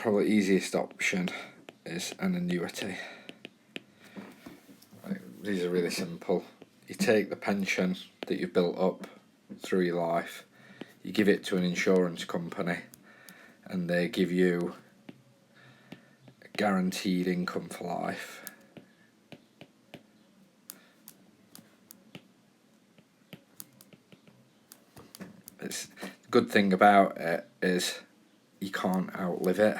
probably easiest option is an annuity. These are really simple. You take the pension that you've built up through your life, you give it to an insurance company, and they give you a guaranteed income for life. The good thing about it is you can't outlive it.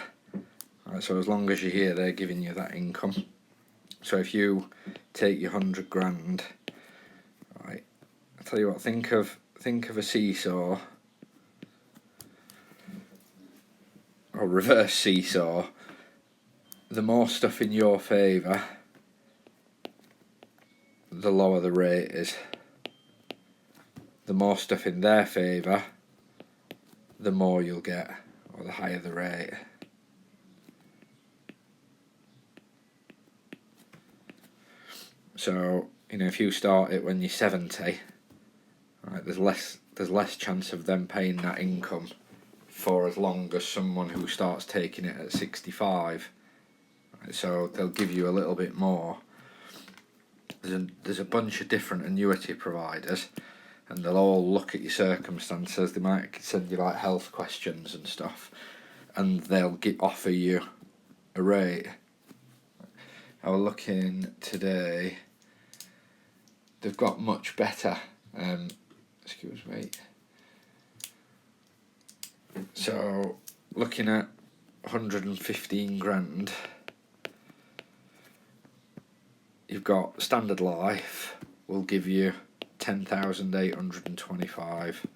Right, so as long as you're here, they're giving you that income. So if you take your 100 grand, right, I tell you what, think of a seesaw, or reverse seesaw. The more stuff in your favour, the lower the rate is. The more stuff in their favour, the more you'll get, or the higher the rate. So, if you start it when you're 70, right, there's less chance of them paying that income for as long as someone who starts taking it at 65. Right, so they'll give you a little bit more. There's a bunch of different annuity providers, and they'll all look at your circumstances. They might send you like health questions and stuff, and they'll offer you a rate. I was looking today. They've got much better. Excuse me. So, looking at 115 grand, you've got Standard Life will give you 10,825.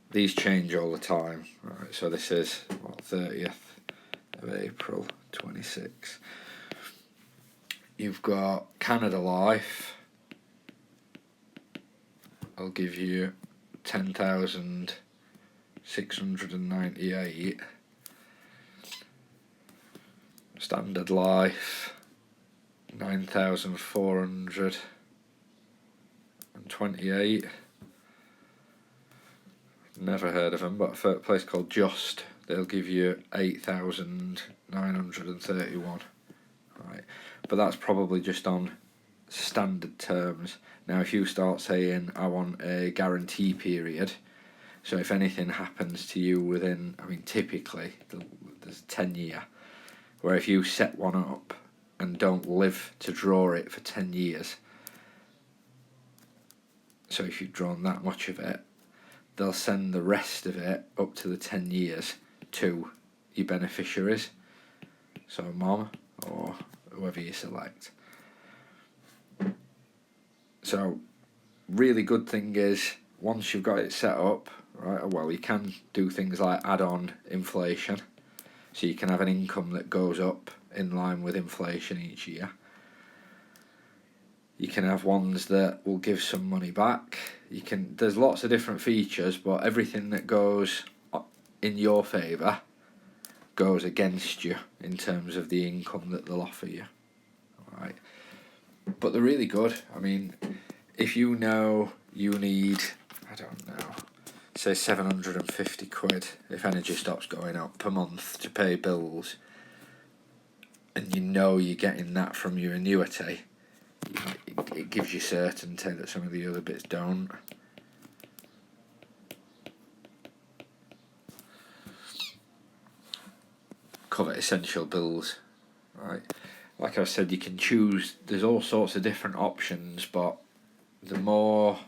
These change all the time. Right, so this is 30th of April 26. You've got Canada Life. I'll give you 10,698. Standard Life 9,428. Never heard of them, but a place called Just, they'll give you 8,931. Right, but that's probably just on standard terms. Now, if you start saying, I want a guarantee period, so if anything happens to you within, typically there's 10 year, where if you set one up and don't live to draw it for 10 years, so if you've drawn that much of it, they'll send the rest of it up to the 10 years to your beneficiaries, so mom or whoever you select. So, really good thing is, once you've got it set up, right, well, you can do things like add on inflation, so you can have an income that goes up in line with inflation each year. You can have ones that will give some money back. There's lots of different features, but everything that goes in your favour goes against you in terms of the income that they'll offer you. Right. But they're really good. If you know you need, say 750 quid if energy stops going up per month to pay bills, and you know you're getting that from your annuity, it gives you certainty that some of the other bits don't. Cover essential bills, right? Like I said, you can choose, there's all sorts of different options, but the more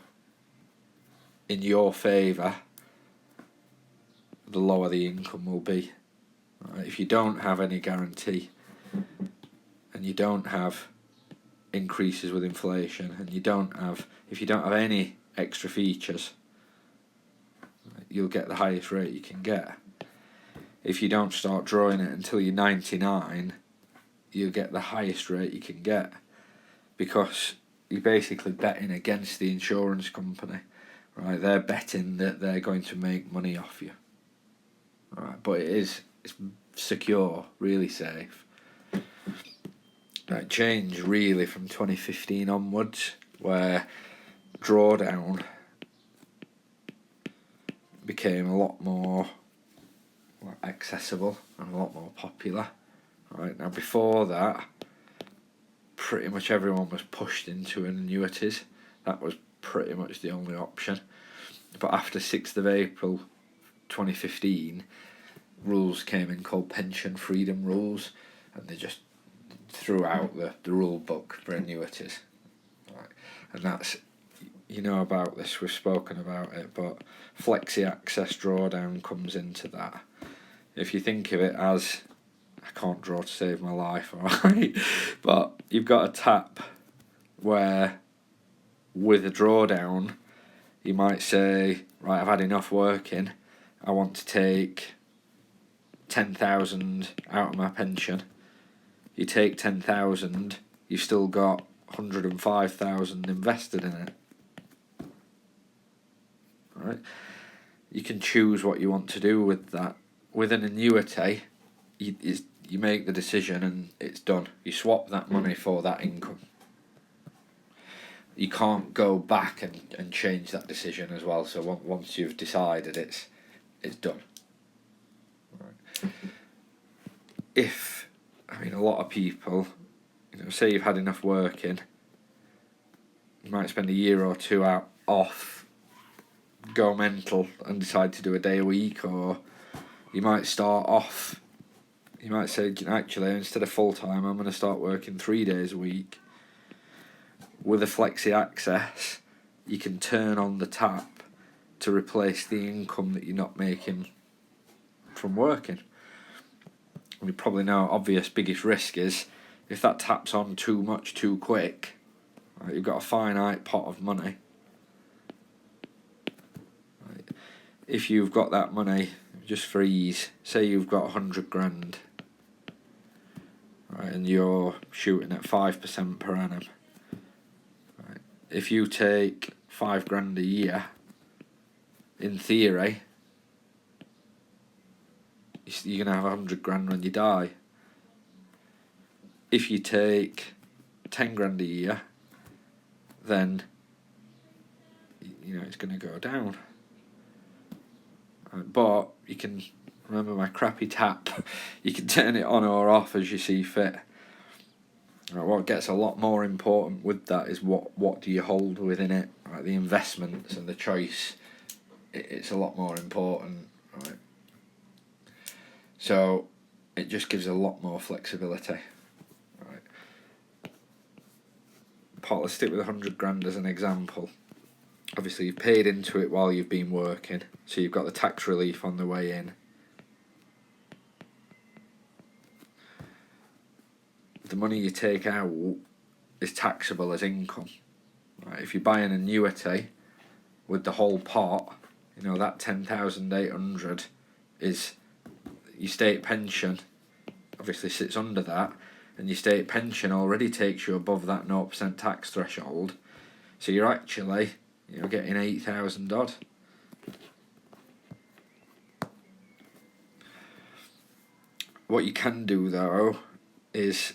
in your favour, the lower the income will be. Right? If you don't have any guarantee, and you don't have increases with inflation, and if you don't have any extra features, you'll get the highest rate you can get. If you don't start drawing it until you're 99, you'll get the highest rate you can get, because you're basically betting against the insurance company, right? They're betting that they're going to make money off you, right? But it's secure, really safe. That changed really from 2015 onwards, where drawdown became a lot more, accessible and a lot more popular. Right, now before that, pretty much everyone was pushed into annuities. That was pretty much the only option. But after 6th of April 2015, rules came in called pension freedom rules, and they just threw out the rule book for annuities. Right. And that's, you know about this, we've spoken about it, but flexi access drawdown comes into that. If you think of it as, I can't draw to save my life, alright, but you've got a tap where with a drawdown you might say, right, I've had enough working, I want to take 10,000 out of my pension. You take 10,000, you've still got 105,000 invested in it. Right? You can choose what you want to do with that. With an annuity, you make the decision and it's done. You swap that money for that income. You can't go back and change that decision as well. So once you've decided, it's done. Right. A lot of people, say you've had enough working, you might spend a year or two out off, go mental and decide to do a day a week, or you might start off, you might say, actually, instead of full time, I'm going to start working 3 days a week. With a flexi access, you can turn on the tap to replace the income that you're not making from working. And you probably know, obvious biggest risk is if that tap's on too much too quick, right, you've got a finite pot of money. Right. If you've got that money, just for ease, say you've got 100 grand, right, and you're shooting at 5% per annum. Right. If you take 5 grand a year, in theory, you're going to have 100 grand when you die. If you take 10 grand a year, then it's going to go down. But you can, remember my crappy tap, you can turn it on or off as you see fit. What gets a lot more important with that is what do you hold within it, right? The investments and the choice, it's a lot more important, right? So it just gives a lot more flexibility, right? Let's stick with 100 grand as an example. Obviously you've paid into it while you've been working, so you've got the tax relief on the way in. The money you take out is taxable as income. Right? If you buy an annuity with the whole pot, that 10,800 is your state pension. Obviously sits under that, and your state pension already takes you above that 0% tax threshold. So you're actually, getting 8,000 odd. What you can do though is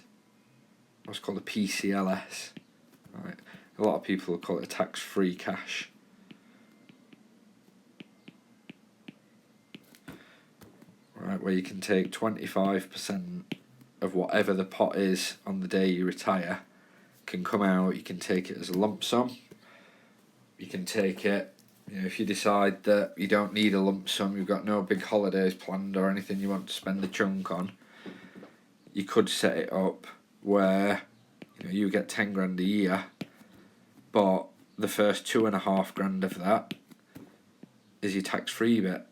what's called a PCLS. Right? A lot of people call it a tax-free cash. Right, where you can take 25% of whatever the pot is on the day you retire, can come out. You can take it as a lump sum. You can take it, if you decide that you don't need a lump sum, you've got no big holidays planned or anything you want to spend the chunk on, you could set it up where you get 10 grand a year, but the first 2.5 grand of that is your tax-free bit.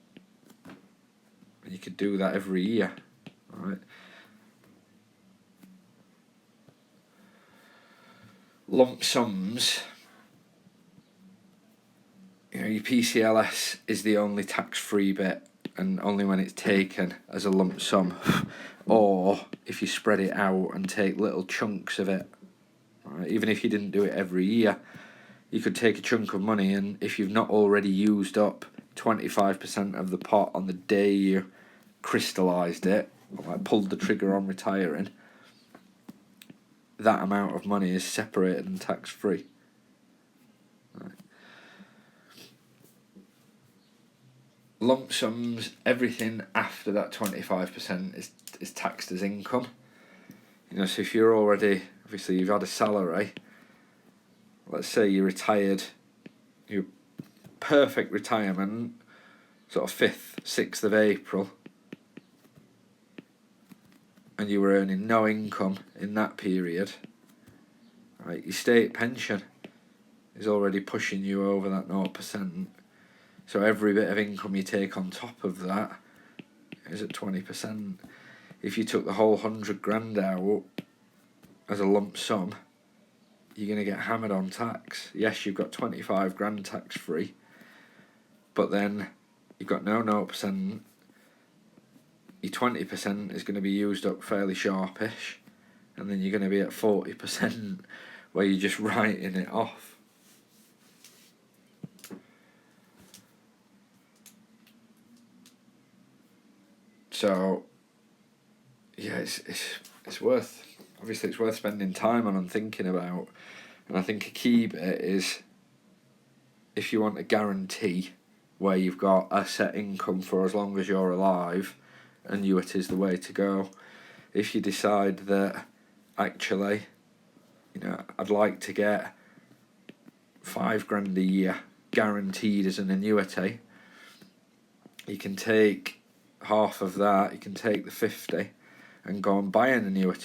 And you could do that every year, right? Lump sums, your PCLS is the only tax-free bit, and only when it's taken as a lump sum, or if you spread it out and take little chunks of it. Right? Even if you didn't do it every year, you could take a chunk of money, and if you've not already used up 25% of the pot on the day you crystallised it, or pulled the trigger on retiring, that amount of money is separated and tax-free. Right. lump sums, everything after that 25% is taxed as income. You know, so if you're already, obviously you've had a salary, let's say you retired, your perfect retirement, sort of 5th, 6th of April, and you were earning no income in that period, right, your state pension is already pushing you over that 0%. So every bit of income you take on top of that is at 20%. If you took the whole 100 grand out as a lump sum, you're going to get hammered on tax. Yes, you've got 25 grand tax free, but then you've got no 0%. Your 20% is going to be used up fairly sharpish, and then you're going to be at 40% where you're just writing it off. So, yeah, it's worth, obviously it's worth spending time on and thinking about. And I think a key bit is, if you want a guarantee where you've got a set income for as long as you're alive, annuity is the way to go. If you decide that, actually, you know, I'd like to get 5 grand a year guaranteed as an annuity, you can take half of that, you can take the 50 and go and buy an annuity